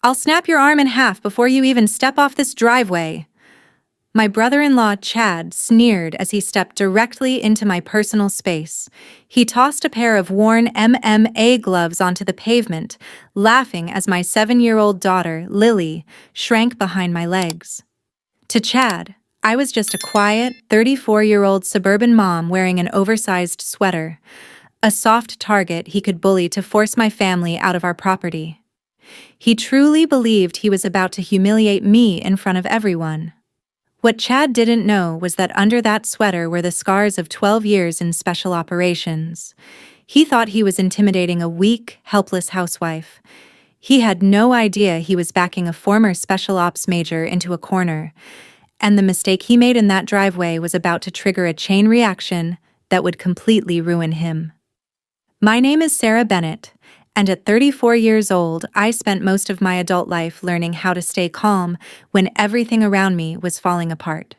I'll snap your arm in half before you even step off this driveway. My brother-in-law, Chad, sneered as he stepped directly into my personal space. He tossed a pair of worn MMA gloves onto the pavement, laughing as my 7-year-old daughter, Lily, shrank behind my legs. To Chad, I was just a quiet, 34-year-old suburban mom wearing an oversized sweater, a soft target he could bully to force my family out of our property. He truly believed he was about to humiliate me in front of everyone. What Chad didn't know was that under that sweater were the scars of 12 years in special operations. He thought he was intimidating a weak, helpless housewife. He had no idea he was backing a former special ops major into a corner, and the mistake he made in that driveway was about to trigger a chain reaction that would completely ruin him. My name is Sarah Bennett, and at 34 years old, I spent most of my adult life learning how to stay calm when everything around me was falling apart.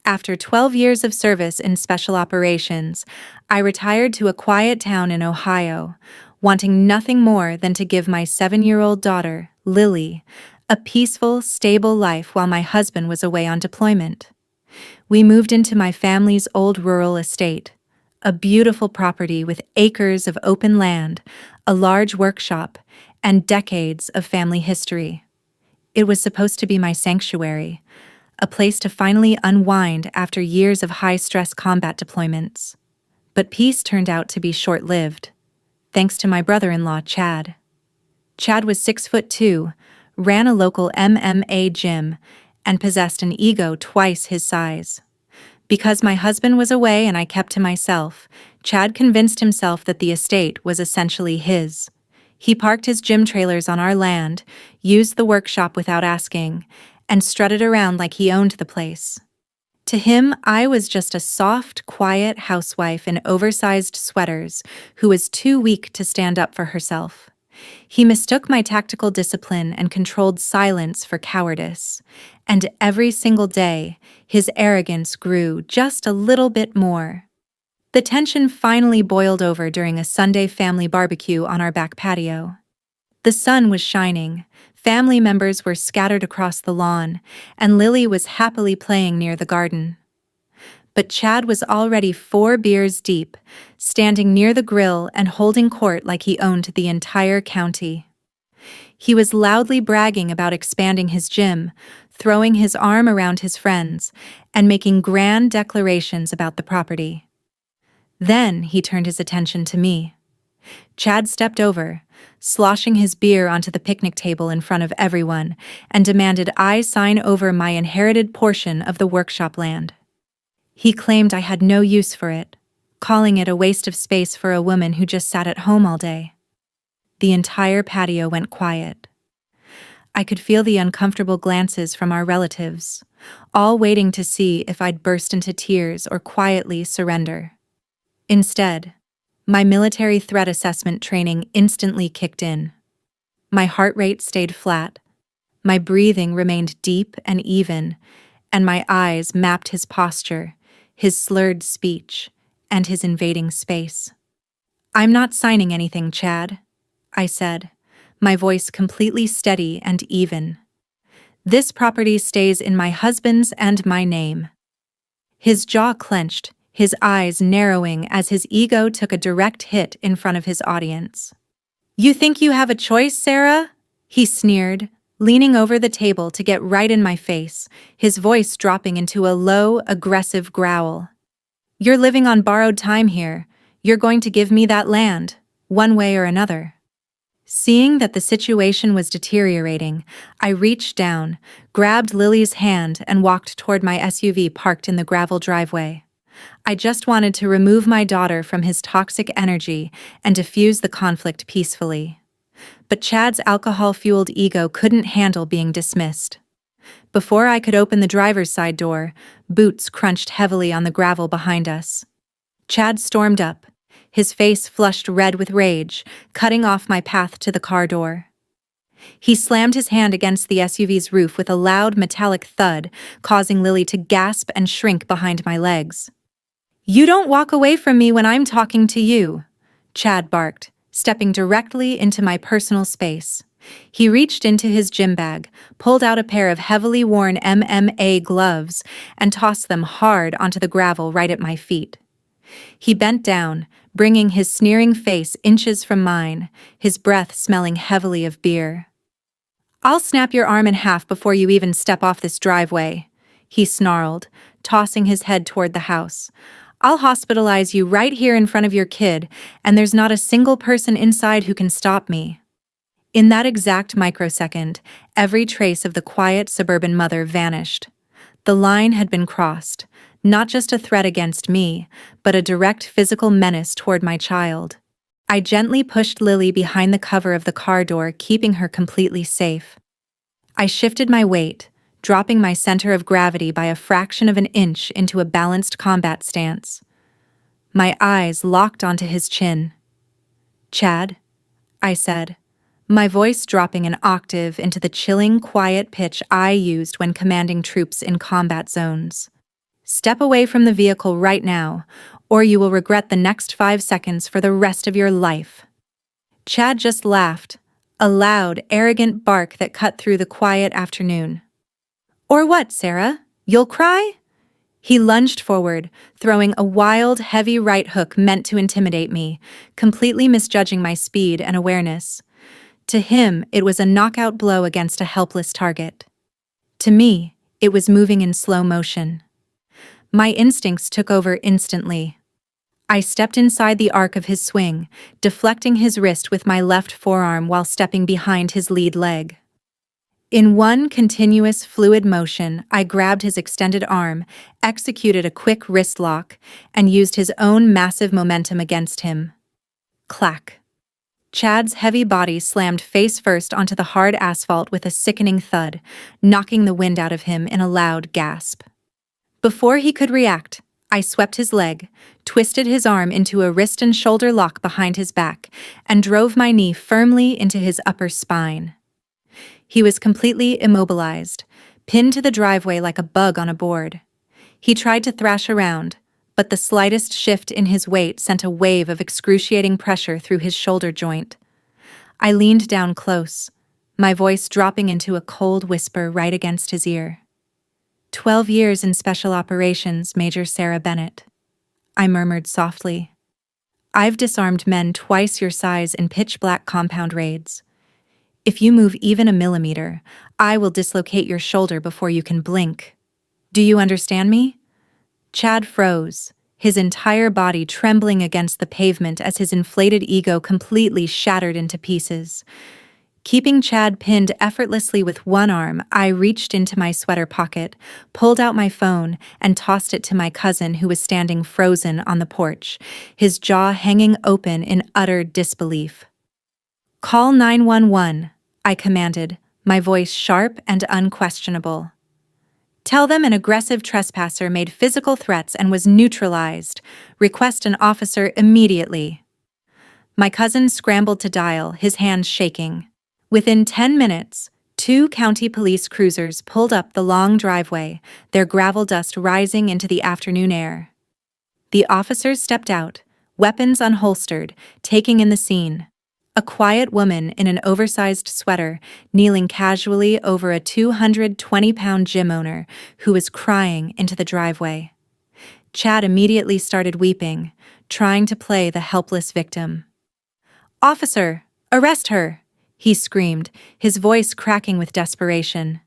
After 12 years of service in special operations, I retired to a quiet town in Ohio, wanting nothing more than to give my 7-year-old daughter, Lily, a peaceful, stable life while my husband was away on deployment. We moved into my family's old rural estate, a beautiful property with acres of open land, a large workshop, and decades of family history. It was supposed to be my sanctuary, a place to finally unwind after years of high-stress combat deployments. But peace turned out to be short-lived, thanks to my brother-in-law, Chad. Chad was 6'2", ran a local MMA gym, and possessed an ego twice his size. Because my husband was away and I kept to myself, Chad convinced himself that the estate was essentially his. He parked his gym trailers on our land, used the workshop without asking, and strutted around like he owned the place. To him, I was just a soft, quiet housewife in oversized sweaters who was too weak to stand up for herself. He mistook my tactical discipline and controlled silence for cowardice, and every single day, his arrogance grew just a little bit more. The tension finally boiled over during a Sunday family barbecue on our back patio. The sun was shining, family members were scattered across the lawn, and Lily was happily playing near the garden. But Chad was already 4 beers deep, standing near the grill and holding court like he owned the entire county. He was loudly bragging about expanding his gym, throwing his arm around his friends, and making grand declarations about the property. Then he turned his attention to me. Chad stepped over, sloshing his beer onto the picnic table in front of everyone, and demanded I sign over my inherited portion of the workshop land. He claimed I had no use for it, calling it a waste of space for a woman who just sat at home all day. The entire patio went quiet. I could feel the uncomfortable glances from our relatives, all waiting to see if I'd burst into tears or quietly surrender. Instead, my military threat assessment training instantly kicked in. My heart rate stayed flat, my breathing remained deep and even, and my eyes mapped his posture, his slurred speech, and his invading space. "I'm not signing anything, Chad," I said, my voice completely steady and even. "This property stays in my husband's and my name." His jaw clenched, his eyes narrowing as his ego took a direct hit in front of his audience. "You think you have a choice, Sarah?" he sneered, leaning over the table to get right in my face, his voice dropping into a low, aggressive growl. "You're living on borrowed time here. You're going to give me that land, one way or another." Seeing that the situation was deteriorating, I reached down, grabbed Lily's hand, and walked toward my SUV parked in the gravel driveway. I just wanted to remove my daughter from his toxic energy and diffuse the conflict peacefully. But Chad's alcohol-fueled ego couldn't handle being dismissed. Before I could open the driver's side door, boots crunched heavily on the gravel behind us. Chad stormed up, his face flushed red with rage, cutting off my path to the car door. He slammed his hand against the SUV's roof with a loud metallic thud, causing Lily to gasp and shrink behind my legs. "You don't walk away from me when I'm talking to you," Chad barked, stepping directly into my personal space. He reached into his gym bag, pulled out a pair of heavily worn MMA gloves, and tossed them hard onto the gravel right at my feet. He bent down, bringing his sneering face inches from mine, his breath smelling heavily of beer. "I'll snap your arm in half before you even step off this driveway," he snarled, tossing his head toward the house. "I'll hospitalize you right here in front of your kid, and there's not a single person inside who can stop me." In that exact microsecond, every trace of the quiet suburban mother vanished. The line had been crossed, not just a threat against me, but a direct physical menace toward my child. I gently pushed Lily behind the cover of the car door, keeping her completely safe. I shifted my weight, dropping my center of gravity by a fraction of an inch into a balanced combat stance. My eyes locked onto his chin. "Chad," I said, my voice dropping an octave into the chilling, quiet pitch I used when commanding troops in combat zones. "Step away from the vehicle right now, or you will regret the next 5 seconds for the rest of your life." Chad just laughed, a loud, arrogant bark that cut through the quiet afternoon. "Or what, Sarah? You'll cry?" He lunged forward, throwing a wild, heavy right hook meant to intimidate me, completely misjudging my speed and awareness. To him, it was a knockout blow against a helpless target. To me, it was moving in slow motion. My instincts took over instantly. I stepped inside the arc of his swing, deflecting his wrist with my left forearm while stepping behind his lead leg. In one continuous, fluid motion, I grabbed his extended arm, executed a quick wrist lock, and used his own massive momentum against him. Clack. Chad's heavy body slammed face first onto the hard asphalt with a sickening thud, knocking the wind out of him in a loud gasp. Before he could react, I swept his leg, twisted his arm into a wrist and shoulder lock behind his back, and drove my knee firmly into his upper spine. He was completely immobilized, pinned to the driveway like a bug on a board. He tried to thrash around, but the slightest shift in his weight sent a wave of excruciating pressure through his shoulder joint. I leaned down close, my voice dropping into a cold whisper right against his ear. 12 years in special operations, Major Sarah Bennett," I murmured softly. "I've disarmed men twice your size in pitch-black compound raids. If you move even a millimeter, I will dislocate your shoulder before you can blink. Do you understand me?" Chad froze, his entire body trembling against the pavement as his inflated ego completely shattered into pieces. Keeping Chad pinned effortlessly with one arm, I reached into my sweater pocket, pulled out my phone, and tossed it to my cousin who was standing frozen on the porch, his jaw hanging open in utter disbelief. "Call 911, I commanded, my voice sharp and unquestionable. "Tell them an aggressive trespasser made physical threats and was neutralized. Request an officer immediately." My cousin scrambled to dial, his hands shaking. Within 10 minutes, 2 county police cruisers pulled up the long driveway, their gravel dust rising into the afternoon air. The officers stepped out, weapons unholstered, taking in the scene. A quiet woman in an oversized sweater, kneeling casually over a 220-pound gym owner who was crying into the driveway. Chad immediately started weeping, trying to play the helpless victim. "Officer, arrest her!" he screamed, his voice cracking with desperation.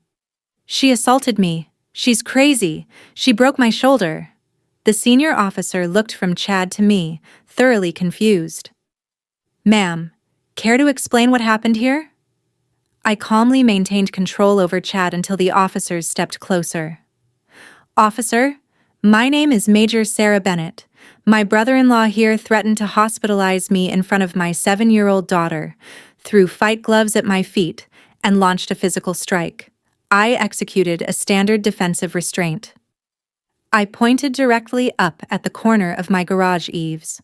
"She assaulted me. She's crazy. She broke my shoulder." The senior officer looked from Chad to me, thoroughly confused. "Ma'am, care to explain what happened here?" I calmly maintained control over Chad until the officers stepped closer. "Officer, my name is Major Sarah Bennett. My brother-in-law here threatened to hospitalize me in front of my 7-year-old daughter, threw fight gloves at my feet, and launched a physical strike. I executed a standard defensive restraint." I pointed directly up at the corner of my garage eaves.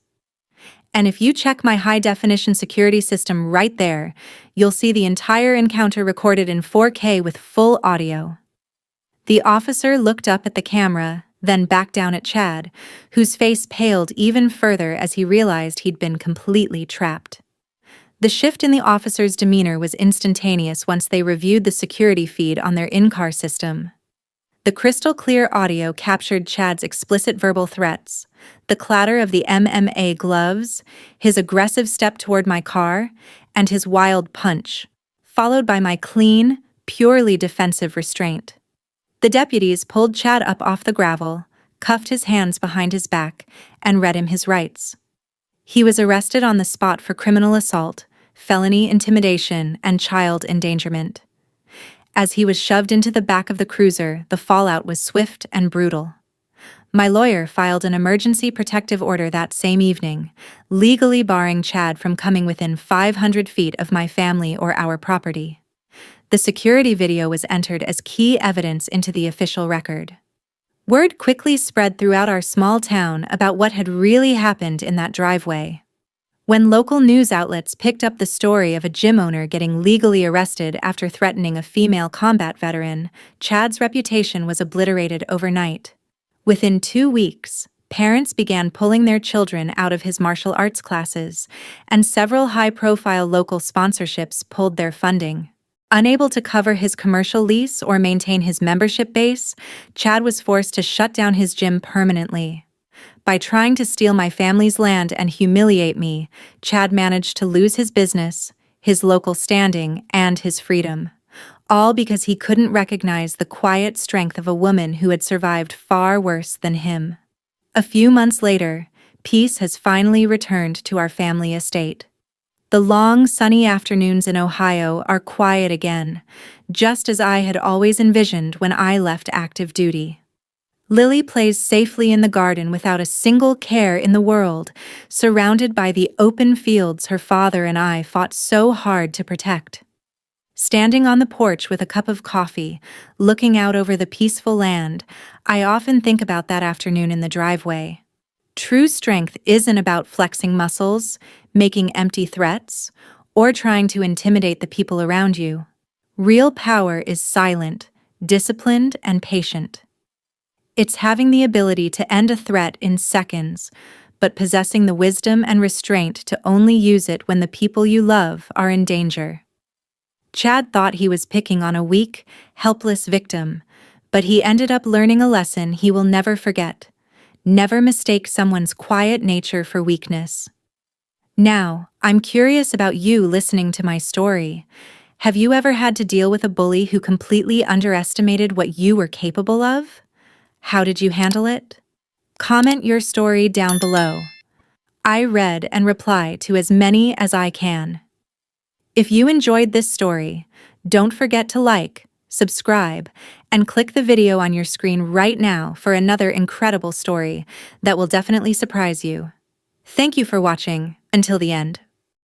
"And if you check my high-definition security system right there, you'll see the entire encounter recorded in 4K with full audio." The officer looked up at the camera, then back down at Chad, whose face paled even further as he realized he'd been completely trapped. The shift in the officer's demeanor was instantaneous once they reviewed the security feed on their in-car system. The crystal-clear audio captured Chad's explicit verbal threats, the clatter of the MMA gloves, his aggressive step toward my car, and his wild punch, followed by my clean, purely defensive restraint. The deputies pulled Chad up off the gravel, cuffed his hands behind his back, and read him his rights. He was arrested on the spot for criminal assault, felony intimidation, and child endangerment. As he was shoved into the back of the cruiser, the fallout was swift and brutal. My lawyer filed an emergency protective order that same evening, legally barring Chad from coming within 500 feet of my family or our property. The security video was entered as key evidence into the official record. Word quickly spread throughout our small town about what had really happened in that driveway. When local news outlets picked up the story of a gym owner getting legally arrested after threatening a female combat veteran, Chad's reputation was obliterated overnight. Within 2 weeks, parents began pulling their children out of his martial arts classes, and several high-profile local sponsorships pulled their funding. Unable to cover his commercial lease or maintain his membership base, Chad was forced to shut down his gym permanently. By trying to steal my family's land and humiliate me, Chad managed to lose his business, his local standing, and his freedom. All because he couldn't recognize the quiet strength of a woman who had survived far worse than him. A few months later, peace has finally returned to our family estate. The long, sunny afternoons in Ohio are quiet again, just as I had always envisioned when I left active duty. Lily plays safely in the garden without a single care in the world, surrounded by the open fields her father and I fought so hard to protect. Standing on the porch with a cup of coffee, looking out over the peaceful land, I often think about that afternoon in the driveway. True strength isn't about flexing muscles, making empty threats, or trying to intimidate the people around you. Real power is silent, disciplined, and patient. It's having the ability to end a threat in seconds, but possessing the wisdom and restraint to only use it when the people you love are in danger. Chad thought he was picking on a weak, helpless victim, but he ended up learning a lesson he will never forget. Never mistake someone's quiet nature for weakness. Now, I'm curious about you listening to my story. Have you ever had to deal with a bully who completely underestimated what you were capable of? How did you handle it? Comment your story down below. I read and reply to as many as I can. If you enjoyed this story, don't forget to like, subscribe, and click the video on your screen right now for another incredible story that will definitely surprise you. Thank you for watching until the end.